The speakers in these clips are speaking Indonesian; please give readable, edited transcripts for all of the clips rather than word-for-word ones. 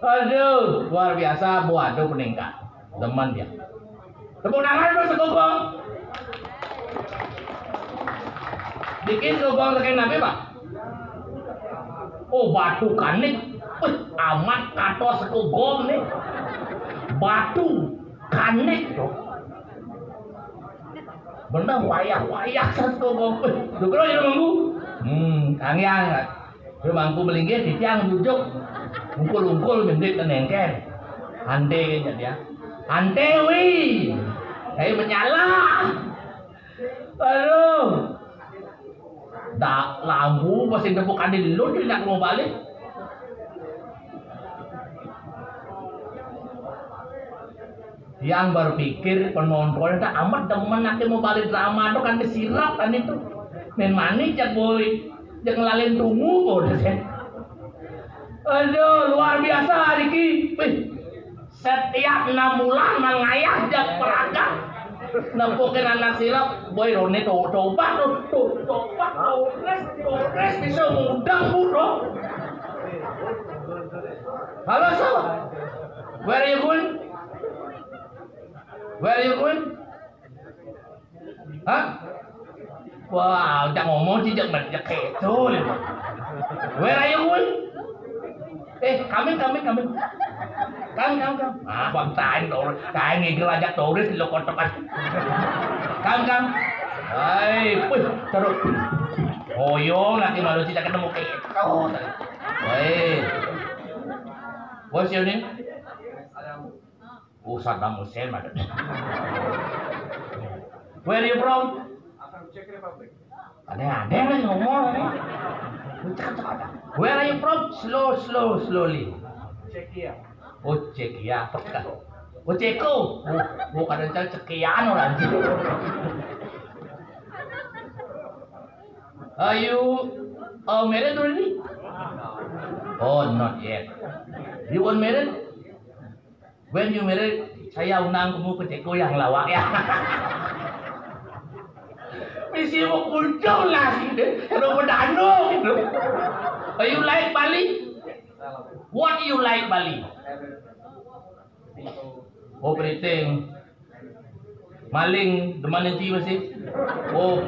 Aduh, luar biasa Bu Ado peningkat. Teman dia. Tepuk tangan dulu sekogong. Dikit sekogong rekan nabi Pak. Oh batu kanik. Amat kato sekogong nih. Batu kanik. Bener wayah-wayah sekogong. Dukro ya mangku. Kangyang. Dia mangku melinggih di tiang duduk. Ungkul-ungkul mendek tenengken. Ante nya dia. Ante wi. Kayak menyala. Aduh. Tak lampu pasti tepuk adi dulu dia nak mau balik. Yang berpikir penonton tak amat demen nanti mau balik drama itu kan disirap kan itu. Main manis jak boy. Jangan lalin tunggu bodoh sih. Aduh, luar biasa Riki. Setiap 6 bulan mengayah jak peragam. Nempukin anak silap, boy Rone coba Tores bisa mudang bro. Halo so, where are you going? Where are you going? Hah? Wow, jangan ngomong sih jangan kayak itu. Where are you going? Kami. Ah, bangsain dong. Kayak ngigil aja turis lo kotokan. Kang. Hai, terus. Oh yo, nanti malu tidak ketemu kayak itu. Hai. What's your name? Saddam Hussein, madam. Where are you from? I'm from Czech Republic. Ada yang ngomong nih. Where are you from? Slowly. Czechia. Oh, Czechia, peka. Oh, Ceko. Bukan ada Cekian orang. Are you married already? Oh, not yet. You want married? When you married, saya undang kamu ke Ceko yang lawak ya. Mesti mau kuncul lagi deh. Kalau berdano gitu. You like Bali? What do you like Bali? Oh, everything. Maling, deman nanti masih. Oh,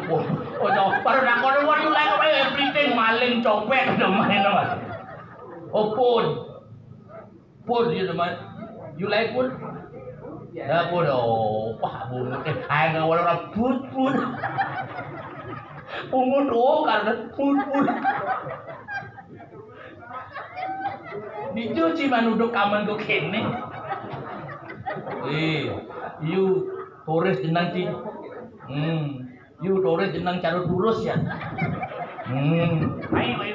baru nak kau what you like about everything maling, copet, deman mas. Oh, food you deman. You like food? Ya food, oh, pak bun. Hai nggak orang food. Pungut karena food. Dicuci manuduk kaman ko kene. You Torres jenang ci. You Torres jenang carut durus ya. Main. Kami.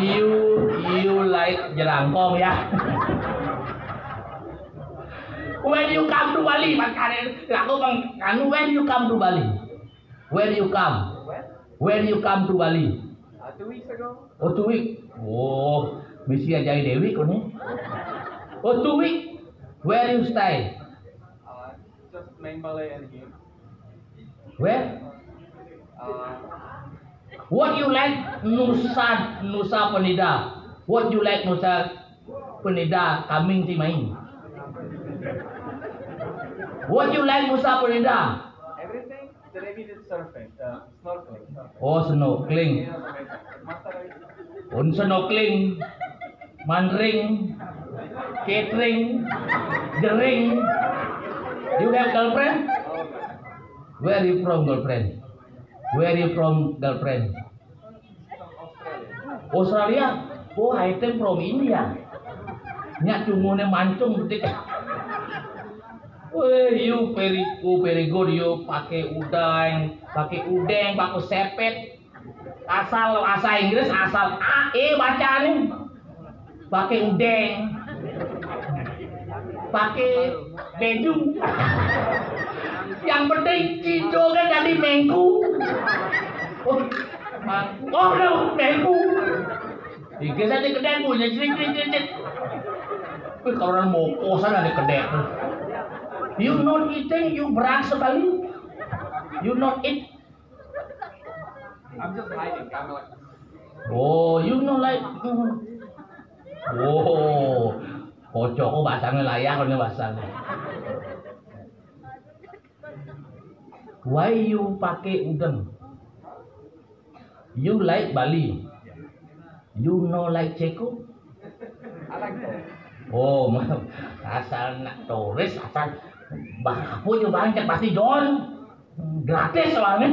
You like jelangkong ya. When you come to Bali, aku bang, when you come to Bali. Where you come? Where you come to Bali? 2 weeks ago. Oh, 2 weeks. Oh, mesti ajai Dewi kau ni. Oh, 2 weeks. Where you stay? Just main Balai and here. Where? What you like Nusa Penida? What you like Nusa Penida coming to main? What you like Nusa Penida? Everything. Today we did surfing, snorkeling. Oh, snorkeling. On snorkeling, mandring, catering, jering. You have girlfriend? Where are you from, girlfriend? Where are you from, girlfriend? Australia. Oh, I came from India. Nya cumune mancung tik. Weh, you very good. You pakai udang, pakai sepet. Asal Inggris, asal A, E bacaan. Pakai udang. Pakai beju. Yang penting cidoknya jadi mengku. Oh, no, mengku. Dikisah di kedai punya ciri-ciri. Tapi kalau orang mau kosan ada kedai tuh. You not eating, you berat sekali. You not eat. I'm just hiding. I'm like. Oh, you know like. Oh, kocok kok bahasanya layak kalau bahasanya. Why you pakai udang? You like Bali? You know like Ceko? I like that. Oh, asal nak turis, asal bahapu je banyak pasti John. Gratis soalnya.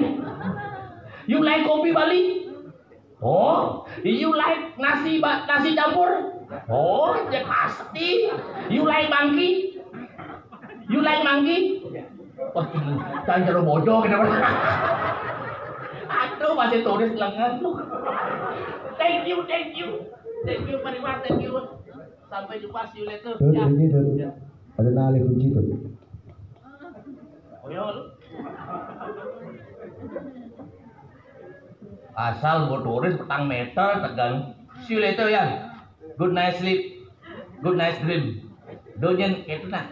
You like kopi Bali? Oh, you like nasi campur? Oh, ya pasti. You like mangki? You like mangki? Oh, jangan terlalu bodoh kenapa? Aduh, masih turis lengan tuh. Thank you very much, thank you. Sampai jumpa, see you later. Ya. Ada nali kunci tuh. Oh ya. Asal buat turis petang meter tegang. See you later ya. Good night sleep. Good night dream. Donyen itu nah.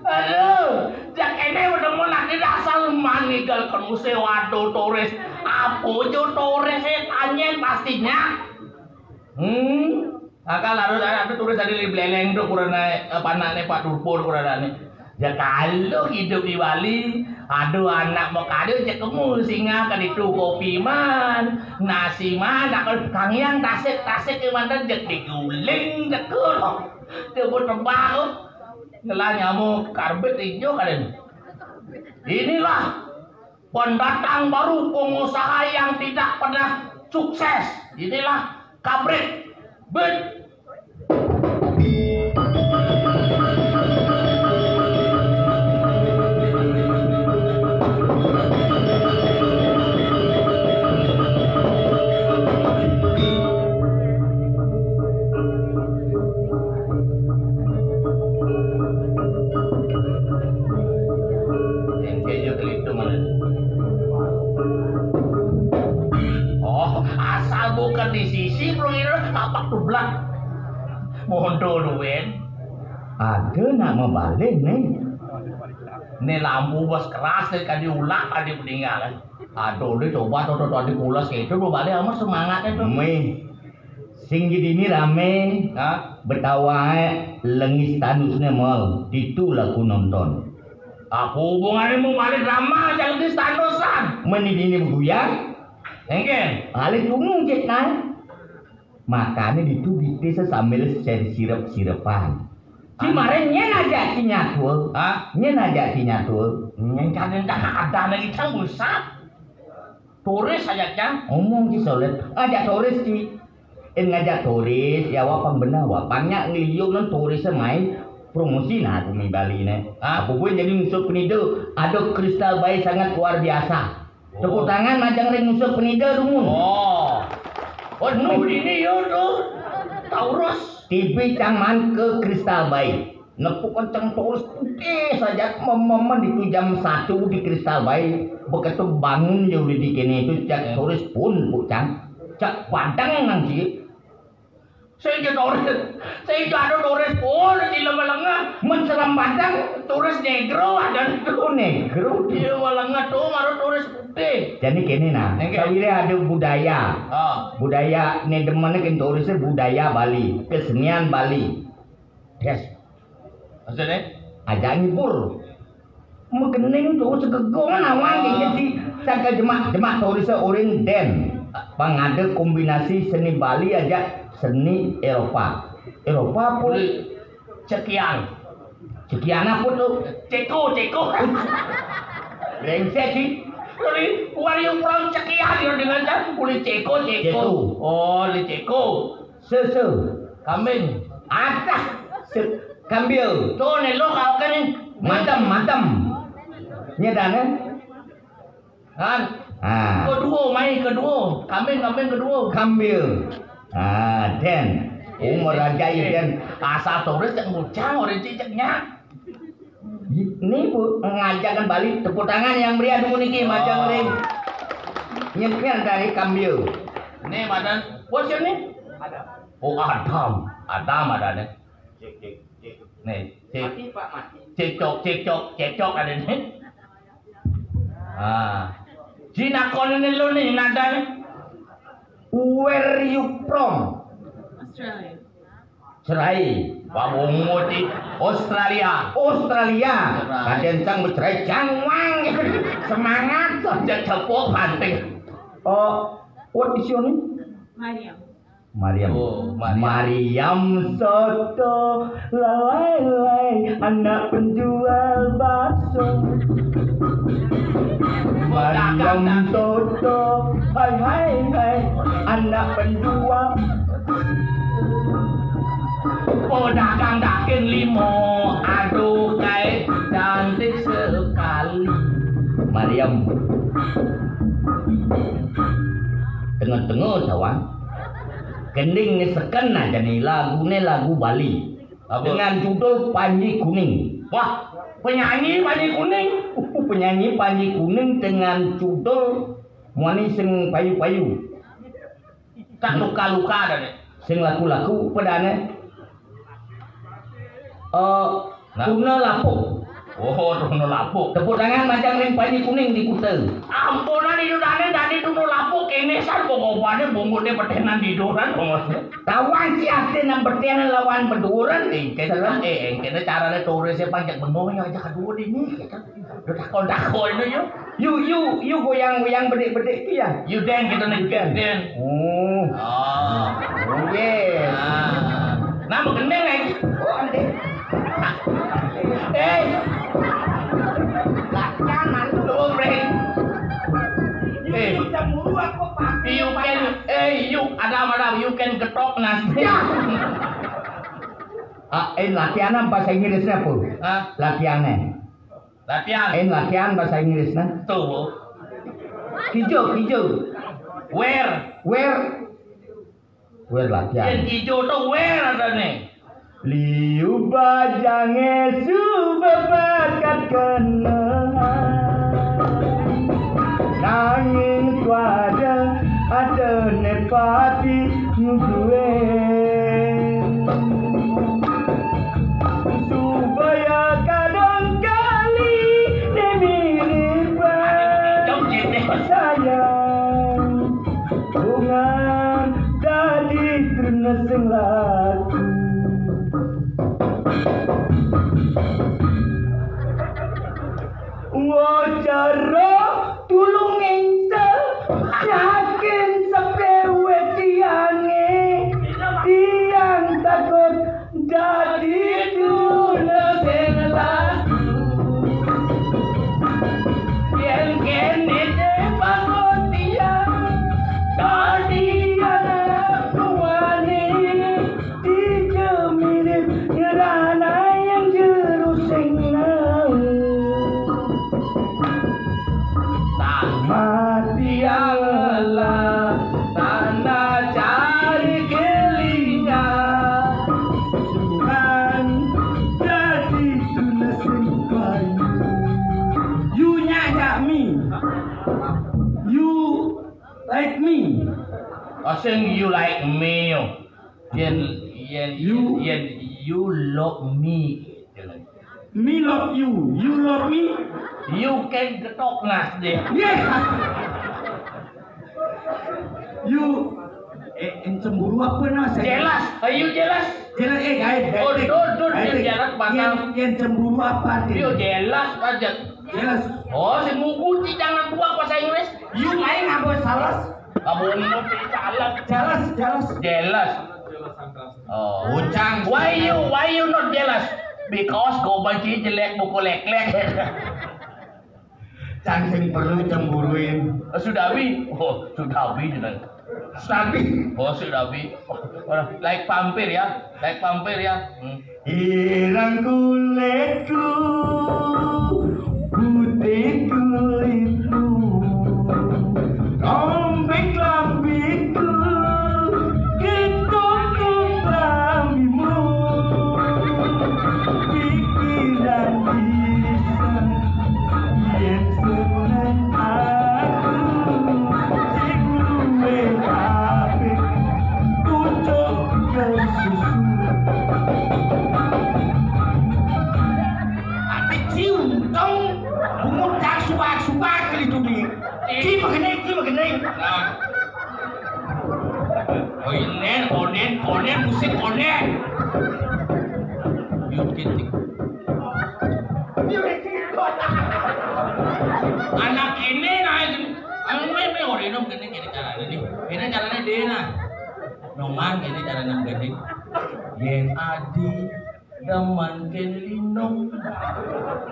Aduh, jak ini udah mau nanti asal manggil ke museum waduh turis. Apa jo turis tanya pastinya. Akal harus ada turis dari Beleleng tuh kurang panaknya Pak Durpur kurang nih. Ya kalau hidup di Bali, aduh anak mau kado cek kemu singa kan itu kopi man, nasi man, nak kang yang tasik ke mana cek diguling cek loh, tebut tebak. Ngelah nyamuk karbit hijau kalian. Inilah pendatang baru pengusaha yang tidak pernah sukses. Inilah kabrit. Bet. Bukan di sisi program tapak tublak mondo duwen ada nak membalik nih lampu bos keras nih kan diulak kan dipeninggalan aduh dia coba tuh di pulas itu lu balik sama semangatnya tuh sing ini rame betawa lengis tanusnya mal itu laku nonton aku hubungannya mau balik drama jangan di tanusan menit ini beguyang engken, alik umum kan? Makanya itu bisa sambil sirap-sirapan. Kemarin ngajak nyatul, ngajak nyatul, ngajak ada lagi cang busat. Turis aja cang, ngomong di solet, ajak turis di, ngajak turis, ya wapang benar wapangnya ngeliuk non turisnya main promosi nah di Bali nih. Aku pun jadi musuh penidu, ada kristal bayi sangat luar biasa. Tepuk tangan macam ring musuh penida rumun. Oh nu ini yo tuh Taurus. TV caman ke Kristal Bay. Nepuk kencang Taurus putih saja. Momen itu jam 1 di Kristal Bay. Begitu bangun jauh di kene itu cak Taurus pun bucang. Cak padang nanti. Saya ada turis pun di lama-lama menseram padang turis negro ada Oh negro. dia malangnya tuh maru turis putih. Jadi kini nah, kawire ada budaya. Budaya ni demane kan turisnya budaya Bali, kesenian Bali. Yes. Maksudnya? Aja ngipur. Megening tuh segegongan awang jadi jaga jemak turisnya orang den. Pangada kombinasi seni Bali aja seni Eropa pun cekian apa tuh ceko brengsek sih Uli wariu pulang cekian dia dengan kan uli ceko oh li ceko sese kambing atas kambing tuh nih lo kau kan matem nyedane kan kedua kambing kedua den umur raja den asal turis yang mucang orang cicaknya ini bu mengajarkan Bali tepuk tangan yang meriah dulu niki macam ring nyeknya dari kambing ini badan what's your name? Adam ada nih nih cekcok ada nih Jinakon ini lo nih nada nih. Where you from? Australia. Cerai. Wabungu di Australia. Kaden sang bercerai jangwang. Semangat. Jangan tepuk panting. Oh, what is your name? Mariam. Mariam soto lalai anak penjual bakso. Mariam soto hai anak penjual. Pedagang daging limo, aduh kai cantik sekali. Mariam. Tengah-tengah sawang. Gending ni seken aja nih lagu Bali. Dengan judul Panji Kuning. Wah, penyanyi Panji Kuning dengan judul Muani sing payu-payu. Tak luka-luka ada nih. Sing laku-laku pedane. Tuna lapuk. Oh, tuna lapuk. Tepuk tangan macam ring Panji Kuning di Kuta. Ampunan itu dari tuna lapuk ini san pokoknya bungkusnya petenan di duran bungkusnya. Tawan si ate nang bertian lawan berduran kita caranya turisnya panjang benongnya aja kedua ini kita udah takon itu you goyang bedek ya you dance kita nih dance yes nah begendeng lagi ande jangan lu break cemburu aku pakai you Adam you can getok nasi latihan bahasa Inggrisnya apa? Latihan bahasa Inggrisnya tuh hijau where latihan yang hijau tuh where ada nih liu bajange subabakat kenangan nanging tuada ada nepati gue supaya kadang kali dimiripan sayang bungan jadi terus sing laku Wajara tulung engsa yakin sepewe tiange tiang takut jadi tuna sing laku yen kene bangun tiang tadi anak kuane dijemirip ngerana yang jeruk sing mati Allah tanah cari kelinga Tuhan jadi tunasin kayu you nyajak me you like me I think you like me You love me. Me love you. You love me. You can getok ngas deh. Yeah. You cemburu apa nah? Jelas. Ayo jelas. Jelas guys. Jelas bakal. Yang cemburu apa? Yo jelas aja. Jelas. Oh, si mugu jangan buang bahasa Inggris. You main apa salah? Kamu mau jelas. Oh, Ucang. Why you not jealous? Because kau benci jelek buku lek-lek. Cang sing perlu cemburuin. Sudawi. Oh, Sudawi jelas. Sabi. Oh, Sudawi. Like vampir ya. Hilang kulitku, putih kulitmu, rombeng lambiku, ketuk kelaminmu, pikiran bisa yang seneng aku, si gue apik, pucuk kesusu. Cium tong bungut tak suka gitu nih. Ci begini. Oh konen musik konen. Anak ini me orang gini caranya nih. Ini caranya dia nah. Noman gini caranya gede. Yen adi deman ken lindung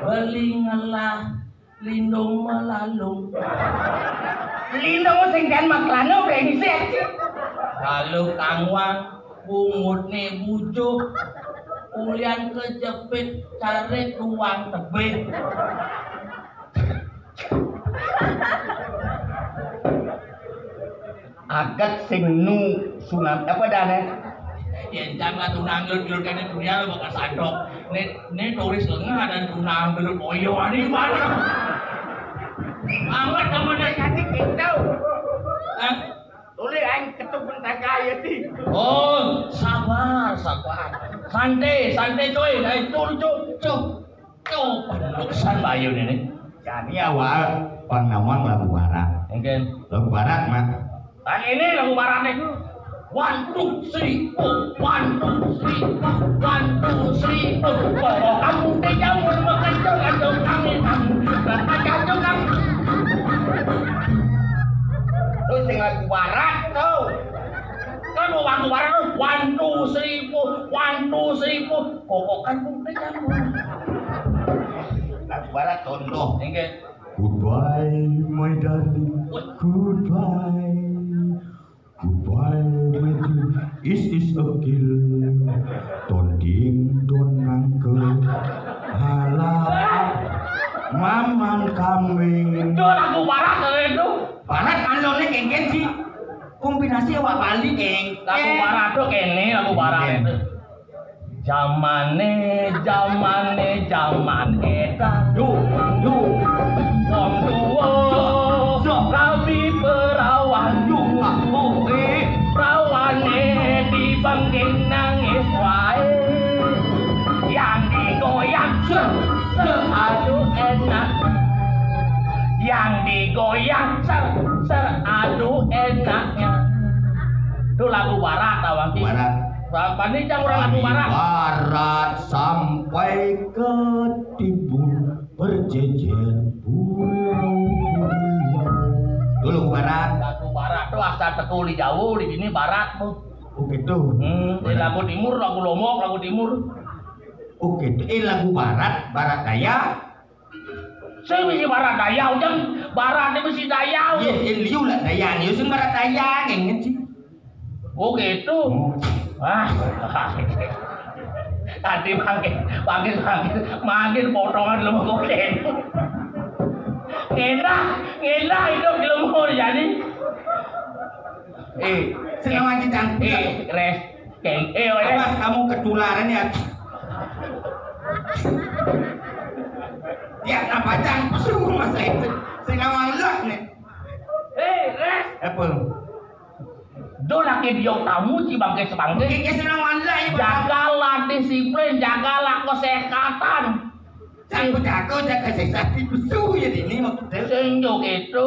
beli ngalah lindung melalung Lindung sing kan maklano brengsek. kalau kangwang bungut nih bujuk ulian kejepit cari ruang tebet Agat sing nu sunam apa dane? yang jangan tunang gelut kan dunia bakal sandok nih turis lengah dan tunang gelut oyo ini mana amat kamu dah cantik kita oleh ang ketuk bentak kaya ti oh sabar santai coy cuk penuksan bayu ini Jadi awal pengawang lagu barat. mungkin Lagu barat mah. ini lagu barat nih 1, 2, 3, 4 1, 2, 3, 4 1, 2, 3, 4 Bawa kamu di jamur mengacung kami mengacung kami Terus sing lagu barat tuh kan lagu barat tuh 1, 2, 3, 4 1, 2, 3, 4 kokokan kamu di jamur Lagu barat contoh. Oke Goodbye my darling. Goodbye my dear. Is a kill. Tonding nangke. Halap. Mamang kambing. itu lagu barat itu Barat alone kengken sih. Kombinasi awak Bali keng. lagu barat tuh kene lagu barat itu zaman edan wong tuwa rabi perawan perawane dibangking nangis wae yang digoyang aduh enak yang digoyang aduh enaknya itu lagu barat tawang Barat. Bani jang orang lagu barat. Barat sampai ke timur berjejer pulau-pulau. Dulu barat. Lagu barat tuh asal teku di jauh di sini barat tuh. Oh gitu. Di lagu timur, lagu Lombok, lagu timur. Oh gitu. Lagu barat, barat daya. Saya mesti barat daya, ujang barat ini mesti daya. Iya, liu lah daya. Liu sing barat daya, kayaknya sih. Oh gitu. Wah, tadi makin potongan lemah koden. Enak hidup di lemah jadi. Senang aja cantik. Res, res. Awas kamu ketularan ya. Ya, apa cantik semua mas itu. Senang wanglok nih. Res. Apa? Do laki dia tamu ci bangke sebangke. Oke, senang wala ya. Jagalah disiplin, jagalah kesehatan. Jago jaga kesehatan itu su ya ini maksudnya. Senjuk itu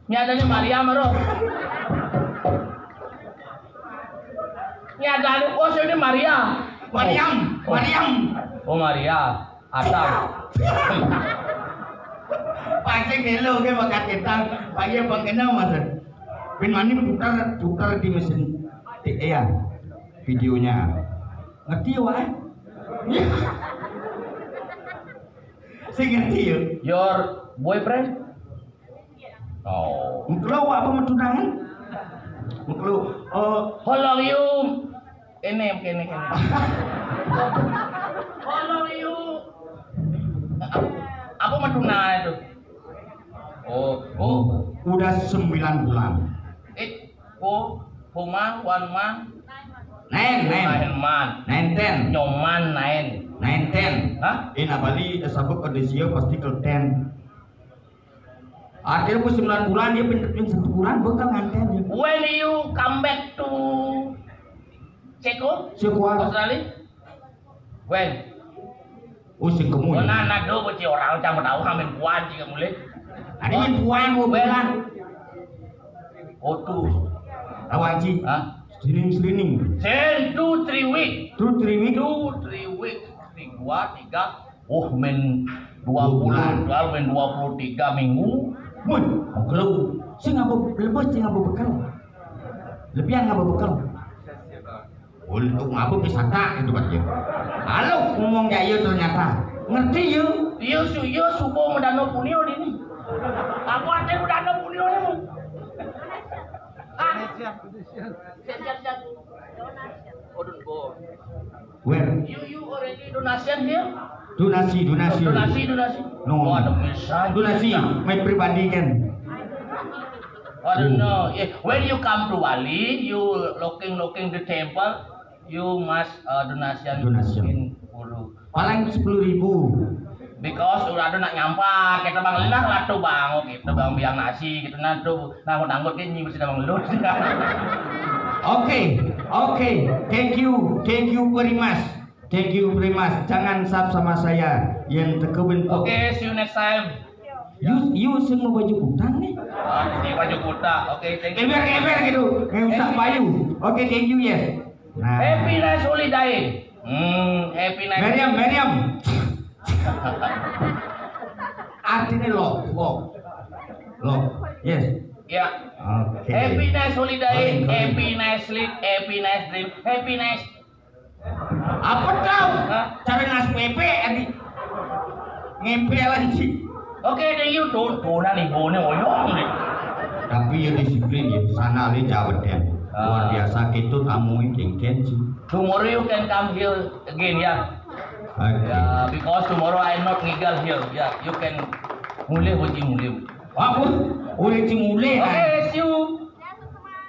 nyatanya Maria maro. Nyatanya oh ini Maria. Mariam. Oh Maria, Adam. Pakai dulu ke bakat kita, pakai kenal mas. Pin mani putar di mesin, ya videonya. Ngerti wah? Saya ngerti ya. Your boyfriend? Oh. Mengkelau apa mentunangan? Mengkelau. How long you? Ini. How long you? Apa mentunangan itu? Oh. Udah 9 bulan. One month. 9 10. Nyoman 9. 9 10. Hah? Ina Bali sabuk kondisinya pasti ke 10. Akhirnya 9 bulan dia pindah 1 bulan bekal nganten. When you come back to Australia? When? Sing kemu. Anak do beci orang campur tahu hamin puan jika mulai. Ada yang puan mau bulan. Tu. Awak Ci. Hah? Selining. 2-3 week. 2-3 week. 2-3 week. 2, 3. Men 2 bulan. Lalu men 23 minggu. Mun, kalau sing apa lepas sing apa bekal. Lebihan apa bekal. Untuk ngapa wisata itu Pak ya. Halo ngomong ya iya ternyata. Ngerti ya? Iya subuh mendano punio ini. Aku ada mendano punio ini. Siap. Oh, don't go. Where? You already donation here? Donasi. No. Oh, ada misal. Donasi, main pribadi kan. I don't know. When you come to Bali, you looking the temple, you must donation. In Ulu. Paling 10.000. Because udah ada nak nyampak, kita bang lelah lah tuh bang, kita bang biang nasi, gitu nah tuh nangkut kan mesti bang lu. Oke. Thank you very much. Jangan sub sama saya yang tekebin. Oke, see you next time. You semua baju kutang nih. Ini baju kuta. Oke, thank you. Keber gitu. Kayak usah payu. Oke, thank you yes. Nah. Happy nice holiday. Happy nice. Meriam. Artinya lo. Yes. Ya. Oke. Happy nice holiday. Happy nice sleep. Happy nice dream. Happy nice. Apa kau? Cari nas pepe adik. Ngempel lagi. Oke, thank you. Tuh nih bone oyong nih. Tapi ya disiplin ya. Sana li jawab ya. Luar biasa gitu tamu yang sih. Tomorrow you can come here again ya. Okay. Yeah, because tomorrow I not ngigal here. Yeah, you can mulai. Apa? Oleh cimule. Okay, see you.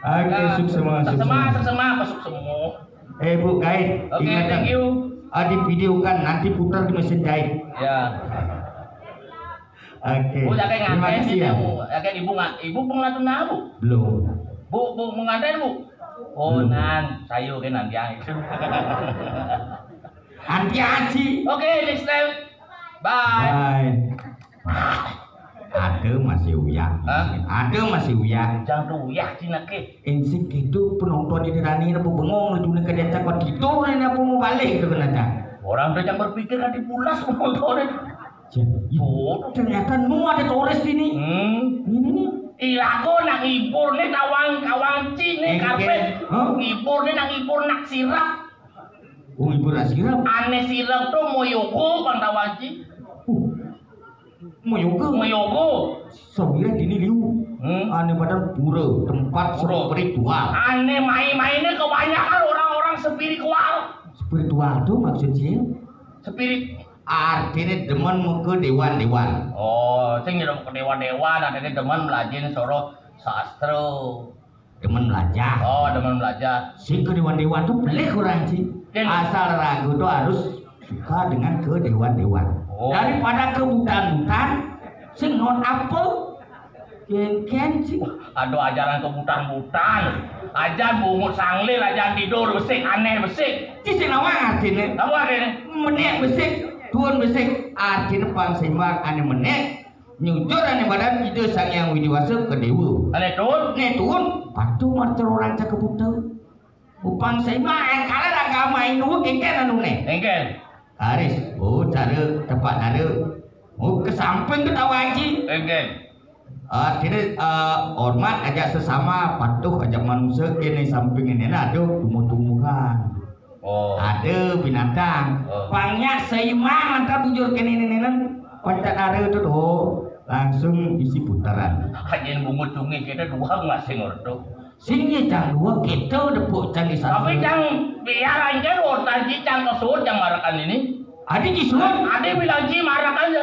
Oke, sukses semua. Masuk semua. Bu guide. Oke, thank you. Di video kan nanti putar di mesin jahit. Ya. Oke. Bu, jaga Terima nganten kasih sih ya. Jaga ibu pengelatun nah, Bu. Belum. Bu menganten, Bu. Oh, nan, sayo kan nanti itu. Anti aji. Oke, next time. Bye. Ada masih uyak. Jangan uyak cina ke. Insik itu penonton di Rani apa bengong itu nak dia cakap gitu ni apa mau balik tu kena cak. Orang tu jangan berpikir kan dipulas penonton. Ternyata nu ada Torres ini. Ini. Iya, aku nak ngibur ni kawang cini karpet. Ngibur ni nak sirap. Oh, ibu nak sirap. Aneh sirap tu moyoko bang tawanci. Moyoko. Soalnya ini liu. Aneh pada pura tempat spiritual. Aneh main-mainnya kebanyakan orang-orang spiritual. Spiritual tu maksudnya? Artinya demen mau ke dewan-dewan. Oh, sing nyuruh ke dewan-dewan, artinya demen belajar soro sastra. Demen belajar. Oh, demen belajar. Sing ke dewan-dewan tu pelik orang sih. Asal ragu tu harus suka dengan ke dewan-dewan. Daripada ke hutan-hutan, sing non apa? Kengken sih. Aduh ajaran kebutan-butan. Ajaran bungut sanglil, ajaran tidur besik aneh besik. Ci sing nawang artine. Apa artinya? Menek besik, tuan besik artine pangsimbang ane menek. Nyujur ane badan itu sang yang widiwasa ke dewa. Aneh tuh? Ne tuan patu marter orang cakep putau. Upang seimbang kala agama Hindu kengken anu ne. Engkel. Haris, oh cara tepat ada. Oh ke samping ke tawaji. Engkel. Jadi hormat aja sesama, patuh aja manusia kene samping ini ada tumbuh-tumbuhan. Oh. Ada binatang. Oh. Banyak seimbang antara bujur kene ini pancak ada itu tuh langsung isi putaran. Kajian bungut tungi kita dua masing ordo. Sini cang dua kita depuk cang di sana. Tapi cang biar aja rotan cang kesut yang marakan ini. Ada kisuan. Ada bilang ji marakan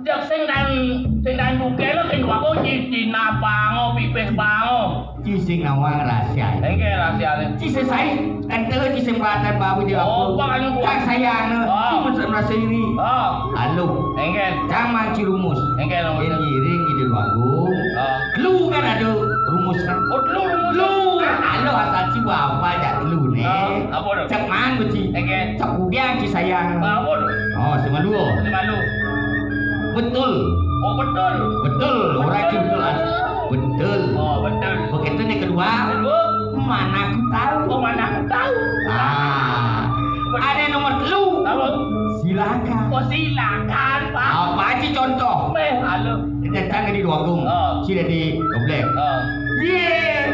jak sing dan buke lo sing dua ji napango pipih pango. Ci sing nawang rahasia. Engke rahasiane. Ci selesai ente ci sembatan babu di Oh, aku. Pak, anu, Cang sayang Oh. cuma merasa ini. Oh. Halo. Engke. Cang manci rumus. Engke nomor. Yang giring ide bagung. Oh. Lu kan ada rumus kan? Oh, Lu. Halo asal ci apa aja lu nih. Oh, apa dong? Cak man beci. Engke. Cak udiang ci sayang. Apa dong? Oh, sama dua. Masih malu. Betul. Oh, betul. Betul. Orang ci betul. Betul. Oh, betul. Begitu yang kedua. Kedua. Mana aku tahu. Oh, mana aku tahu. Ada nomor lu. Apa? Silakan. Oh, silakan, Pak. Apa aja contoh? Halo. Datang di dua gung. Oh. Sini di goblek. Oh. Ye,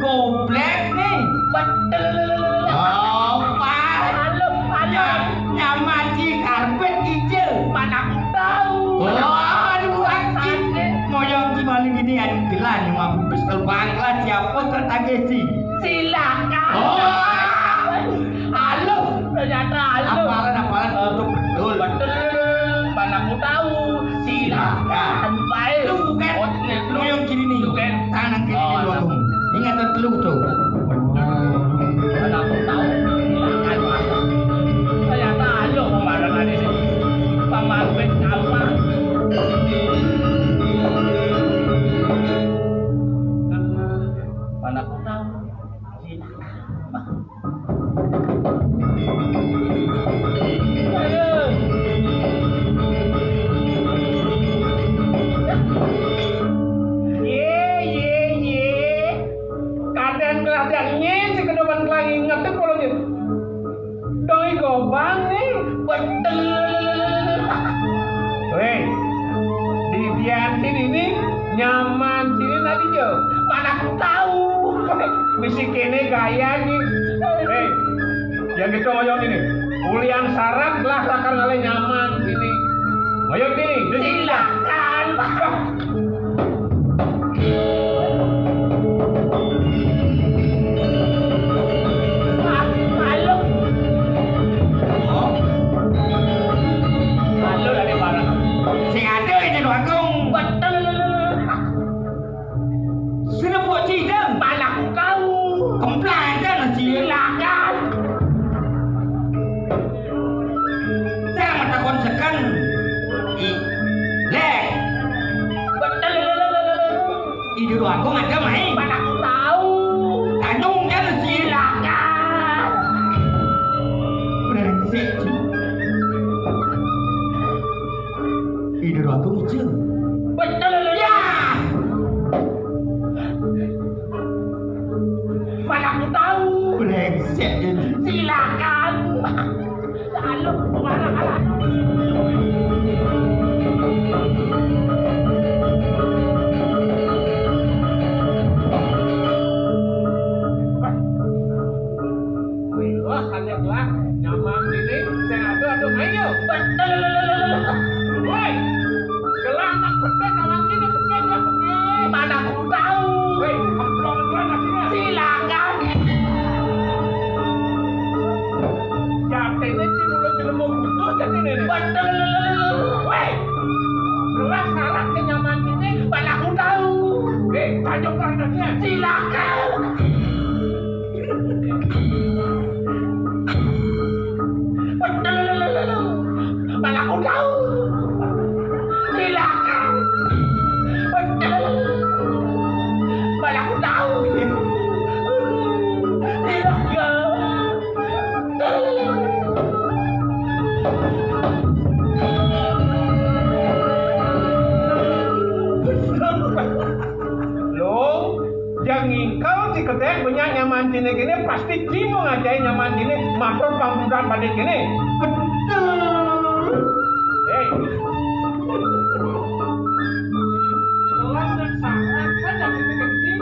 goblek nih. Betul. Oh, Pak. Halo, halo. Nyaman di karpet hijau. Mana aku tahu. Oh, aduh, anjing. Moyong gimana gini ya? Gelan yang mampu pistol bangla siapa tertagih sih? Silakan. Oh, halo. Ternyata halo. Apalan untuk betul. Betul. Mana aku tahu. Silakan. Baik. Lu bukan. Oh, ini Lu yang kiri nih. Bukan. Tangan kiri Oh, di dua gung. Ingat lu tuh. Mana aku tahu. Silakan, Pak. Ternyata halo pemarangan ini. Pemampin apa? Mana aku tahu. Silakan. Ayo. Kadang-kadangnya si kedepan lagi ngetek kalau gitu. Doi gobang nih. Betul. Weh, di Biantin ini nyaman sini tadi jo. Mana aku tahu. Misi kene gaya nih. Hei, yang gitu ngoyong ini. Ulian sarap lah takkan ngale nyaman sini. Ngoyong ini. Silakan. Halo. Halo dari mana? Sing ada ini dua gung. Betul. Sudah buat cideng. Mana aku tahu. Kemplang kan Silakan. Jangan mata konsekan. Lek. Betul. Ide dua gung ada main. Mana aku tahu. Tanung kan Silakan. brengsek. Ide dua gung hijau. Betul. Ya. Mana aku tahu. Brengsek ini. Silakan. Halo, kemana? Wah, kalian lah nyaman ini. Saya ada ayo. Betul. Woi, gelang nak pedas kawan sini pedas ya pedas. Mana aku tahu. Woi, kemplong sini. Silakan. Jatuh ketek punya nyaman cine gini pasti cimo ngajai nyaman cine makro panggudan pada gini. Betul. Hei. Tuhan dan sangat saja kita kecil.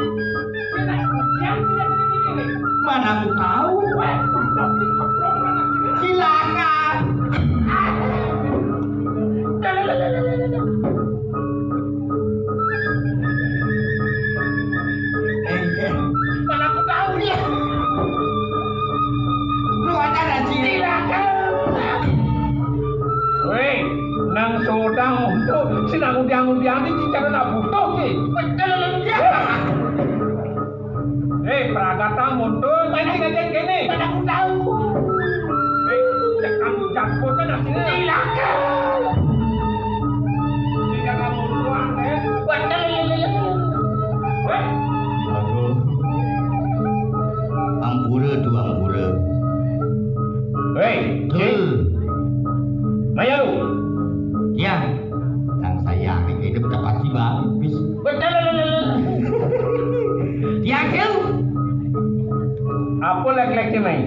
Kita yang tidak ini. Mana aku tahu? Silakan. Mana aku tahu dia. Lu ada nasi. Silakan. Weh, nang sodang untuk sinang udiang-udiang ini cara nak butuh ki. Betul dia. Hei, pragata mundur, mana ngajak gini. Mana aku tahu. Hei, tekan jangkutnya nak sini. Silakan. Jika kamu luang, Betul. Weh, Aduh. Ampura tu ampura. hei, Betul. Maya lu. Ya. Sang sayang ini dia pasti bagus. Betul. Ya kau. Apa lek-lek ni main?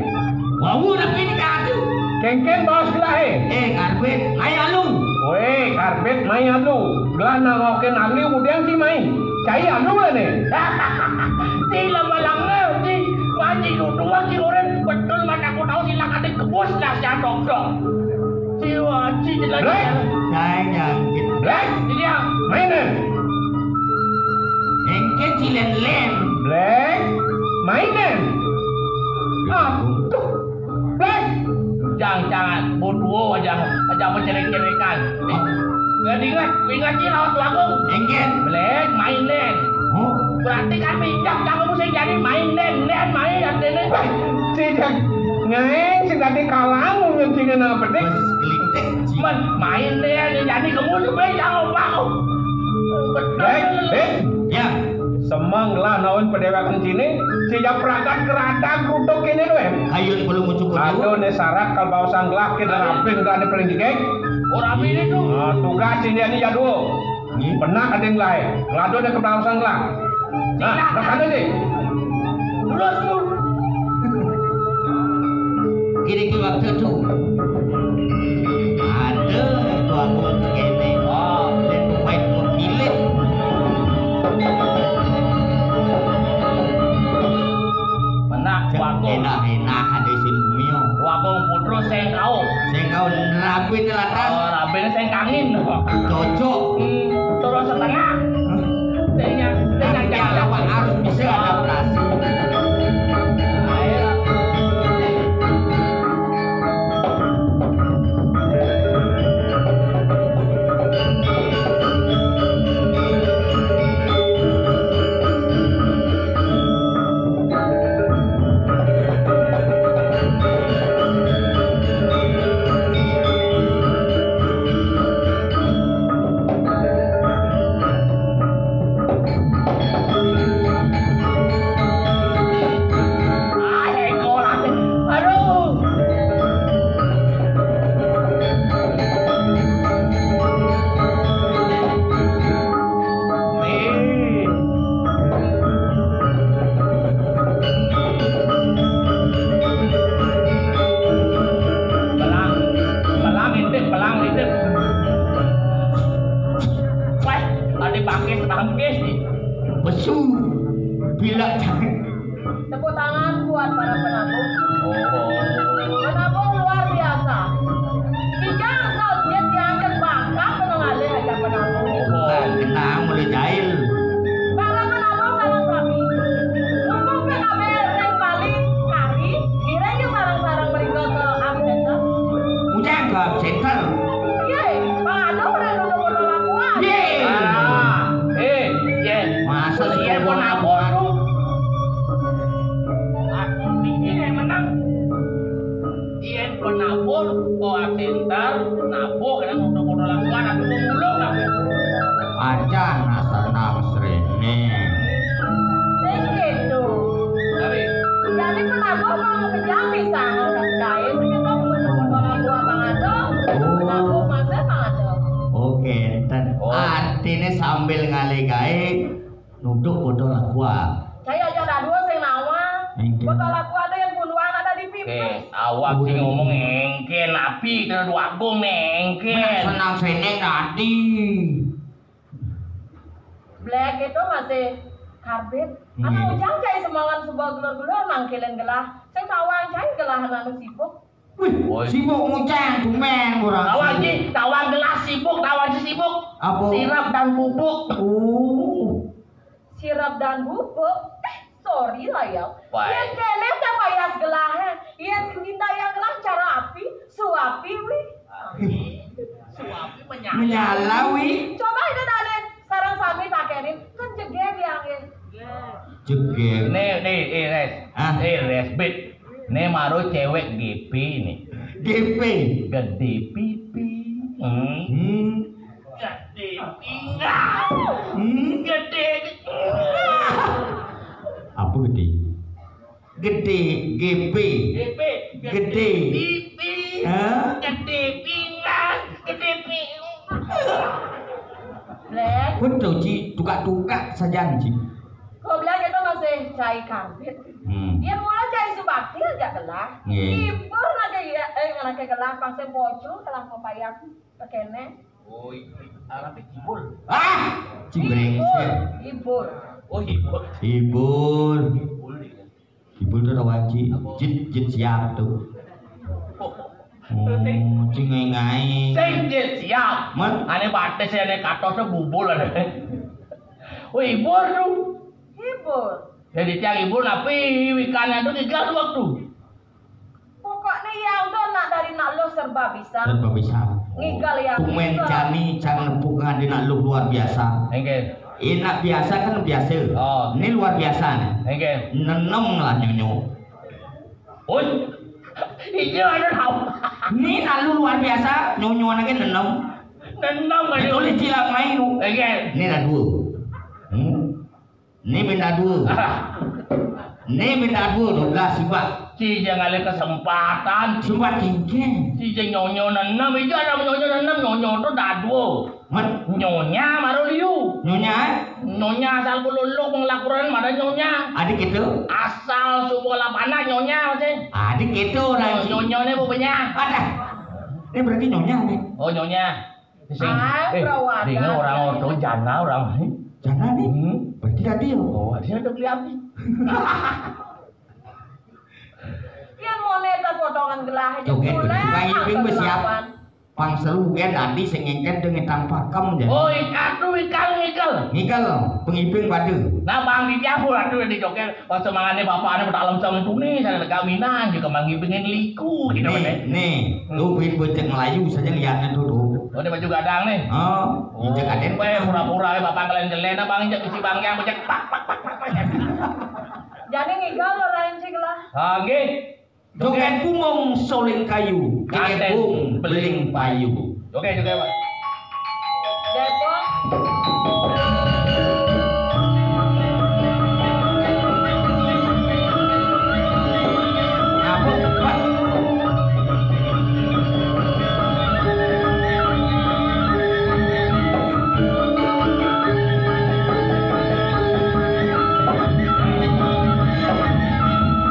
Wau dah pilih kau. Kengkeng bawa sebelah Karpet, ayah lu. Weh, karpet maya lu. Gelah nangokin ahli udiang si main. Cai alu lah ni. Sila malangnya, si Panji dua si orang betul mana aku tahu sila ada kebos lah si dok. Si Waji jelas. Lek, Sayang. lek, Dia mainan. Engke cilen-len. Lek, mainan. Ah, tuh. Lek. jangan bodoh aja mencerek-cerekan. Nggak ingat sih rawat lagung. Engke. Belek main len. Oh. Berarti kan pinjam kamu mesti jadi main len main artinya. Sejak ngeng si tadi kalamu yang sini nak petik. Kelintek. Main len jadi kamu juga jangan mau. Lek, Ya. semanglah naon pedewakan sini. Sejak peragat keradak rutuk ini loh. Kayun belum cukup. Aduh ne sarak kalau bawa sangglak kita rapin dah ni paling jigek. Orang ini tuh. Tugas ini jadi jadul. Pernah ada yang lain. Ngadu dia ke bawa sangglak. Nah, kesana sih. Terus tuh. Kira-kira waktu tu ada tu aku kene. Oh, dan pemain mengkilit. Mana waktu Enak ada sin bumio. waktu putro saya kau. Saya kau rapi telatas. Rabenya saya kangin. Cocok. Terus setengah. Saya Yang lawan harus bisa adaptasi. Bangkis nih. Besu. Bila Tepuk tangan buat para penabung. Penabung luar biasa. Kijang saudjet diangkat bangka penengalih aja penabung. kenang mulai jahil. Para penabung sarang sami. Mumpung PKB reng paling kari, ireng ke sarang-sarang mereka ke absenter. Ujang ke center. Yeay, pengadu reng udah lakuan. Masa sih Iya, kau penabung. ngabur? Aku ini yang menang. Iya, penabung, bawa center, nabung, kan udah lakukan, aku mau mulung lah. Ajan asal nama serene. Sing gitu. Tapi, Jadi penabung mau kejam bisa ngangkat kaya segitu untuk lakuan pengadu. Penabung masa pengadu. Oke, enten. Artinya sambil ngalih gae nuduk foto lakwa. Saya aja ada dua sing betul aku ada yang bunuhan ada di Oke, pipis. awak sih ngomong engken, api kena dua gong engken. Senang seneng tadi. Black itu masih karbit. Anak ujang cai semangat sebuah gelor-gelor mangkilen gelah. Saya tawang cai gelah anu sibuk. Wih, sibuk ngucang tumen orang. Tawang sih, tawang gelas sibuk, tawang sih sibuk. Apa? Sirap dan bubuk. Sirap dan bubuk. Sorry lah ya. Why? Yang kene teh payas gelahnya. Yang kita yang gelah cara api, suapi wih. Suapi Menyala wih. Coba itu tadi sarang sami pakerin kan jegeg yang Jegel. Nih, Res. Hah? Res, bet. Nih maru cewek GP nih. GP. Gede pipi. Gede pinggang. Gede. Apa gede? Gede, GP. GP. Gede. Pipi. Hah? Gede pinggang. Gede pinggang. Black. Betul Ci, tukak-tukak saja Ci. Kau bilang itu masih cai karbit. Dia mulai cai subakti aja gelah. Ibur nake gelah pangse bocor telah papayak kekene. Oh, Arab kibul. Ah, cibrengsek. Ibur. Oh, kibul. Hibur. Kibul. Hibur tuh lawan Ci. Jit siap tuh. Cingai-ngai. Sing siap. Man. Ane bates ane katosnya bubul ane. Oh, ibur tuh. Ibur. Jadi tiang ibu napi ikannya tuh digas waktu. Pokoknya ya udah nak dari nak lo serba bisa. Dan bisa. Ngigal yang Tumen bisa. jani jangan bukan dina lu luar biasa. Engke. Enak biasa kan biasa. Oh. Ini luar biasa. Engke. Nenem lah nyonyo. Oi. Iya ada tahu. Ini nak lu luar biasa nyonyo lagi nenem. Nendang aja. Tulis cilak main lu. Engke. Ini dah dua. Ini benda dua. Ini benda dua 12 sifat. Si jangan ada kesempatan. Sifat tinggi. Si jangan nyonyo nenam itu ada nyonyo nenam nyonyo tuh dadu. Mat Nyonya maru liu. nyonya Nyonya asal bululuk mengelakuran mana nyonya. adik itu. Asal subuh lapana nyonya masih. Adik itu orang. Nyonya nih bapaknya. Ada. Ini berarti nyonya nih. Oh nyonya. Perawatan. Dengan orang ordo jana orang. Jangan nih. Berarti tadi ya. Oh, dia udah kelihatan. Yang moneta potongan gelah aja Joget boleh. tukang iping angkat bersiap. delapan. Pangseru kan tadi sengengken dengan tanpa kam jadi. Oh, ikan tuh ikan. Ngikal pengiping padu. Nah, bang di tiapur aduh di joget. Pas semangatnya bapaknya berdalam sama itu nih, saya ada kaminan juga mangi pengen liku gitu kan. Nih, lu pin bocek Melayu saja lihatnya dulu. Oh, ini baju gadang nih. Oh, injek aden. Pura-pura bapak kalian jelek, nah bang injek isi bang yang bocek pak. Jadi ngigal lo lain sih gelah. Oke. Joget bumong soling kayu, kebung beling payu. Oke, Pak. Depok. Apa, Pak?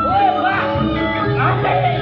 Woi, Pak. Apa ini?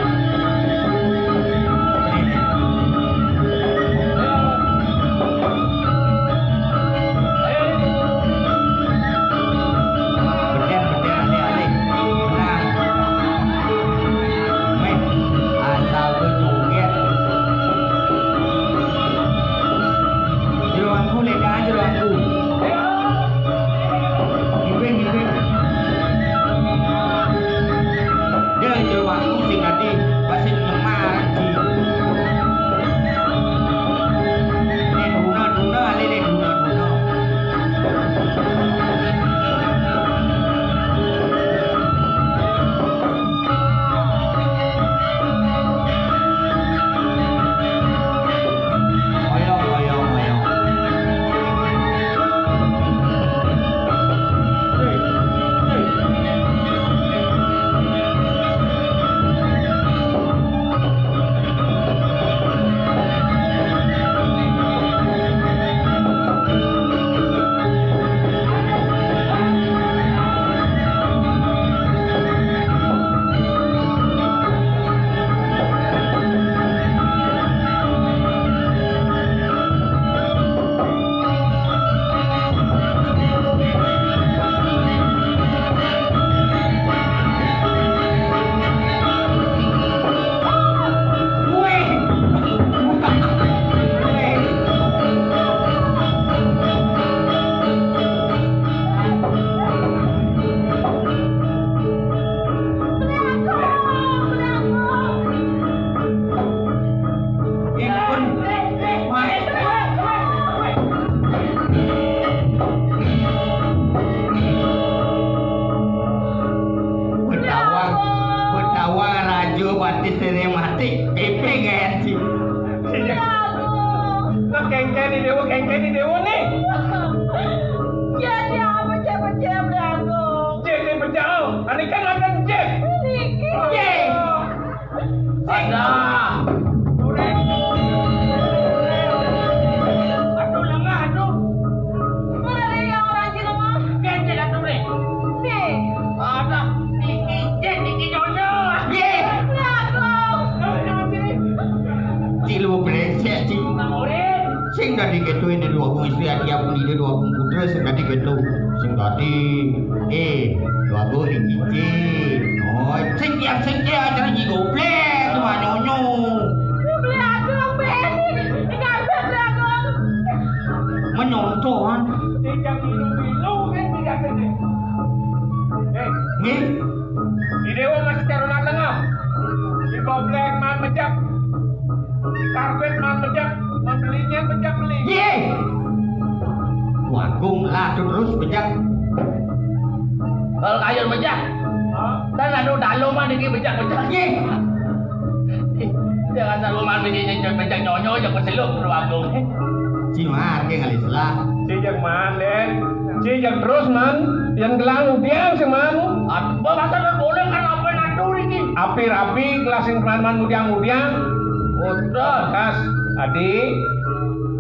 obat sinematik PP kan sih. Nah kengkeni dewa nih. Jadi apa cewek-cewek Agung? Jadi berjauh. Ani kan ada cek. Niki. Ada. Aduh lengah aduh. Mana ada yang orang Cilengah? Kecil aduh nih. Nih. Ada. Niki nyonya. Cik lu brengsek cik. Sing tadi gitu ini dua bung istri dia pun ini dua bung putra sing tadi gitu. Sing tadi dua bung ini cik. Oh sing dia aja lagi goblek cuma nyonyo. Beli Agung beli. Ingat beli Agung. Menyontohan. Tidak bilu kan tidak kene. Nih. Di dewa masih teruna tengah. Di goblek man mejak. Di karpet man mejak. Membelinya mejak beli. Ye. Wagung lah terus bejak. Kalau kayu bejak. Dan aduh dalu mah niki bejak. Ye. Jangan selalu mah niki bejak nyonyo aja keselup lu Agung. Cimar ke kali selah. Cijak man den. Cijak terus man. Yang gelang udiang sih man. Aduh masa boleh kan apa aduh niki. Api-api kelasin man udiang-udiang. Udah. Kas adik.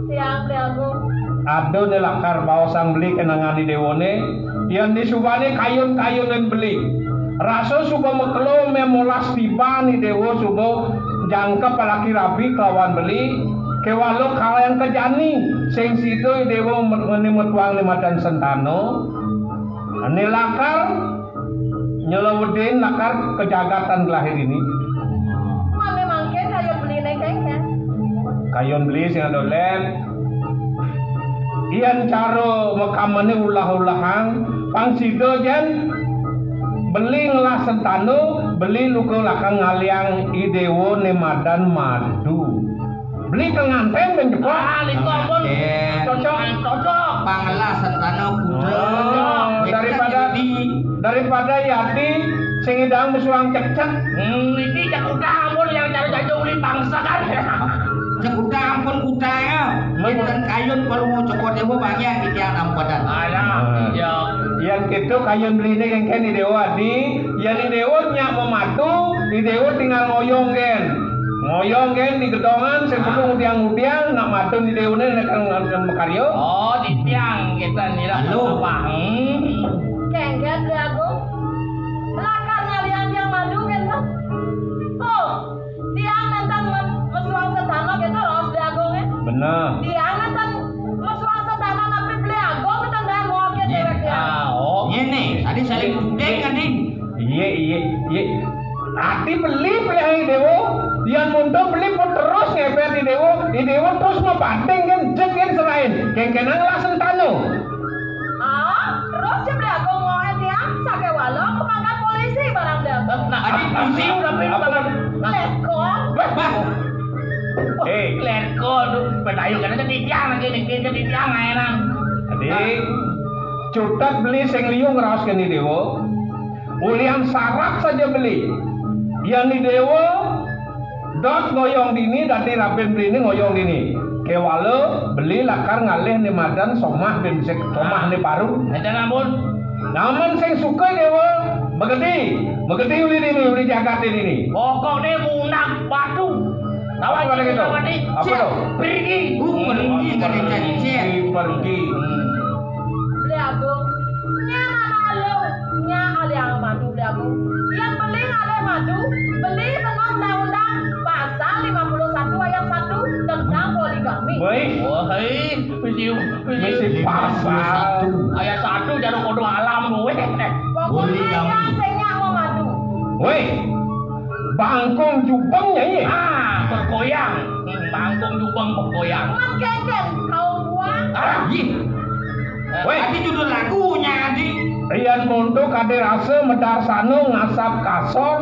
Siang beli Agung. Ado de lakar bawasan beli kenangan di dewone. Yang disubane kayun-kayun yang beli. Raso suka mekelo memolas tiba ni dewo suka jangka palaki rapi kelawan beli. Kewalo kalian kejani. Sing situ dewo menemutuang limatan sentano. Ini lakar nyelawedin lakar kejagatan lahir ini. Mana mangke kayu beli neng. Kayon beli sing adolen. Ian caro mekamane ulah-ulahan pangsido jen beli ngelah sentano beli luka lakang ngaliang idewo nemadan madu beli kenganten ben jepot Itu ampun. Cocok. Panglah sentana putra. daripada yati sing idang musuang cecek. Ini jak udah ampun yang cari-cari uli bangsa kan. Cek udah ampun udah ya. Bukan kayun kalau mau cokot dewa banyak di tiang ampadan. Alah, ya. Yang itu kayon beli ini yang kan di dewa di, yang di dewa nyak mematu, di dewa tinggal ngoyong kan di gedongan sebelum udiang nak matu di dewa ini nak makaryo. Oh, di tiang kita nih lah. Halo. Kengket beli Agung. Lakar ngalian yang madu kan tuh. Oh, tiang nentang mesuang setana gitu loh beli Agung ya. Benar. Tiang nentang mesuang setana tapi beli Agung kita nggak mau ke cewek ya. Oh, Ini tadi saling budeng kan nih. Iya. Hati beli yang dewo, dia mundur beli pun terus ngepet di dewo terus mau banting kan, jekin selain, kengkenan lah sentano. Terus dia beli Agung mau tiang, sakit walau mau pangkat polisi barang dia. nah, adik polisi udah pintar. Lekon. Lerko, pedayu kan aja di tiang lagi, di tiang enak. Adik, cutat beli sing liu ngeraos ke ni dewo, ulian sarap saja beli. Yang di dewo, dot ngoyong dini, dati rapin beli ini ngoyong dini. Kewalo beli lakar ngalih ni madan somah ben bisa somah ni paru. Ada namun, Namun sing suka dewa begedi uli jagat ini. pokok dia munak batu. Apa kata gitu? Apa tuh? Pergi. Pergi kan cek. Pergi. Beli Agung. Nya malu, nya aliang madu beli Agung. Yang beli ada madu, beli tentang undang-undang pasal 51 ayat 1 tentang poligami. Baik. Wahai, Mesti pasal. ayat 1 jarum kodo alam gue. Pokoknya yang senya mau madu. Woi. Bangkong jubangnya ini. Bergoyang. Bangkong jubang bergoyang. Man keken kau buang. Weh, tadi judul lagunya tadi. Rian Mondo kade rasa medar sano ngasap kasor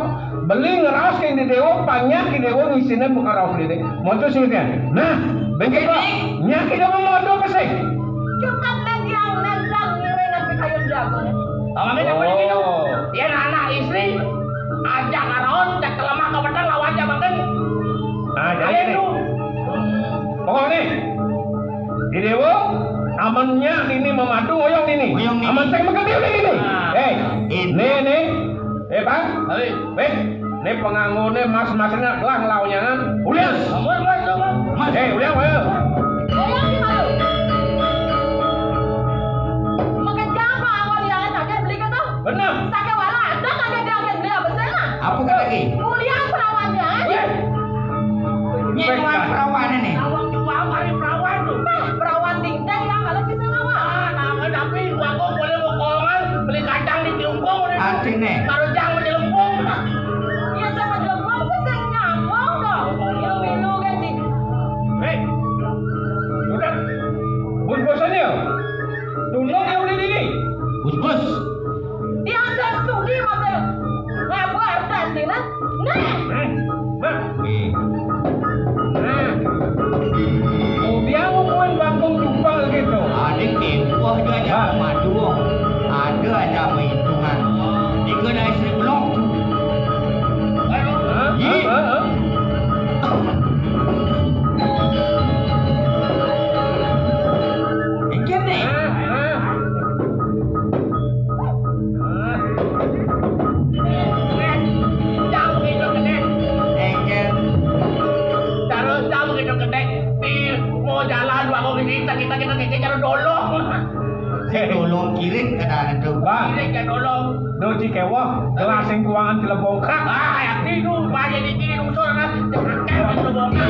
beli ngeras ke di dewo banyak di dewo ngisine bukan raus di dewo. Mondo sih nah, bengkel kok. Nya kita mau modo pesik. Cepat yang nendang ngirengan ke kayu jago. Tahu apa gitu? Dia anak istri ajak aron cek lemah ke pedang ini. Pokoknya di dewa amannya ini memadu oyong ini. Aman saya mengerti ini. Nih. Bang. Ini penganggone mas-masnya gelang launya kan. Ulias. Ulias ayo. Benar. Sakit wala ada kagak dia besar. Apa kata lagi? Mulia perawannya aja. Nyewa perawan ini. Awang jual hari perawan tuh. Perawan dingdeng yang kalau bisa ngawak. Tapi aku boleh bokongan beli kacang di Cilungkung. Artinya. Taruh jang di Cilungkung. Iya sama jelempong sih saya nyambung dong. Minum kan di. Sudah. Bos-bosannya. Tolong ya ulit ini. Bos. Dia saya sudi masih ngabar tadi lah. Dia ngomongin bangkong jumpang gitu. Ada kepoh dia ada madu. Ada perhitungan. Di kedai Sri Blok. Ikan nih. Kita dolong. Dolong kirim ke dalam itu. Bang, Kita dolong. doji kewah, gelasing keuangan Cilebongkak. Yakni itu banyak di sini usul kan. Jangan itu bongkar.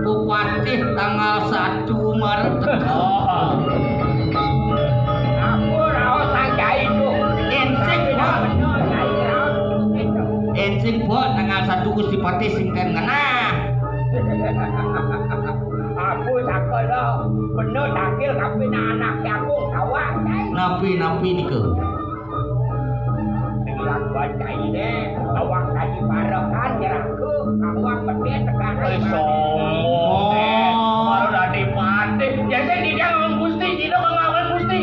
Bupati tanggal 1 Maret. Aku rawat sanjai itu. Ensing buat tanggal 1 Gusti Pati singkan ngena. Aku sakit dah. Bener dakil tapi anak aku kawan. Napi nika. Bilang baca ini. Awak kaji barokan jeraku. Awak petir tekan. Sombong. Baru dari mati. Jadi dia ngomong Gusti. Tidak ngomong Gusti.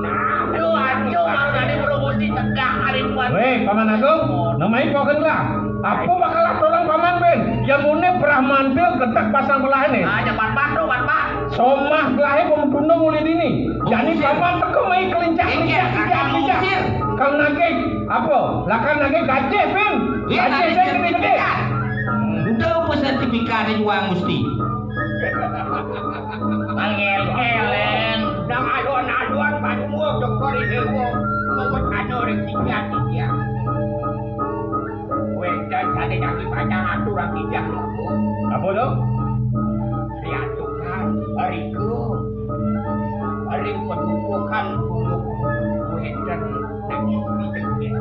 Nah, itu aja baru dari perlu Gusti tegak hari buat. Weh, Paman Agung, namanya poken lah. Aku bakal tolong Paman Ben. Yang mune perah mantil ketak pasang belah ini. Cepat batu. Somah belahe pemutundung mulai dini. Jadi Paman teko mai kelincah. Kalau nage apa? Lakan nage gajah Ben. Gajah saya gede-gede. Udah apa sertifikat uang mesti. Angel-elen. Nang aduan-aduan padmu dokter itu. Mau kado rezeki dia. Dan saya nak baca aturan tidak. Apa dong? Diaturkan hariku. Hari penumpukan bulu muhidran dan istri terkait.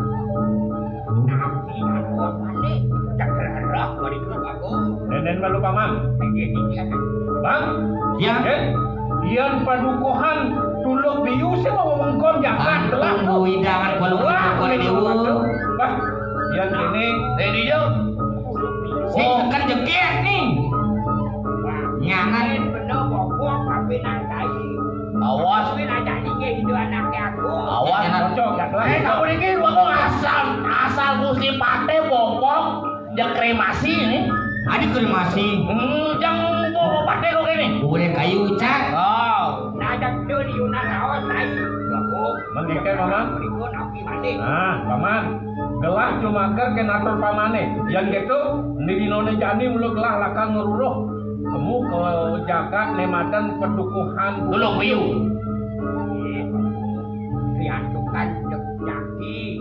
Nanti aku balik cakrarah hariku aku. Nenen malu Paman. Bang? Ya. Ian padukuhan tulung biu sih mau mengkon jangan telah. Tunggu hidangan kalau kita dewa. Bah, Ian ini. Ini dia. Saya sekan jeket nih. Nyangan. Bener pokok tapi nantai. Awas ni nak jadi hidup anak aku. Awas Cocok jangan. kamu ini aku asal Gusti Pate bopok dia kremasi ini. Ada kremasi. Jangan bawa Pate kau ini. Boleh kayu cak. Oh, nak tu di Yunan awas naik. Aku Mendikir Paman. berikut api balik. Nah, Paman. Gelah cuma ker kenatur Pamane. Yang gitu di dinone jani mulu gelah lakang ngeruruh. Kamu ke jagat nematan pedukuhan Dulu piu. Diantukan jaki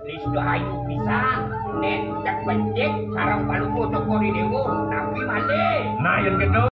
Listu ayu pisang Nek cek pencik sarang paluku toko di dewo Nabi male Nah yang gitu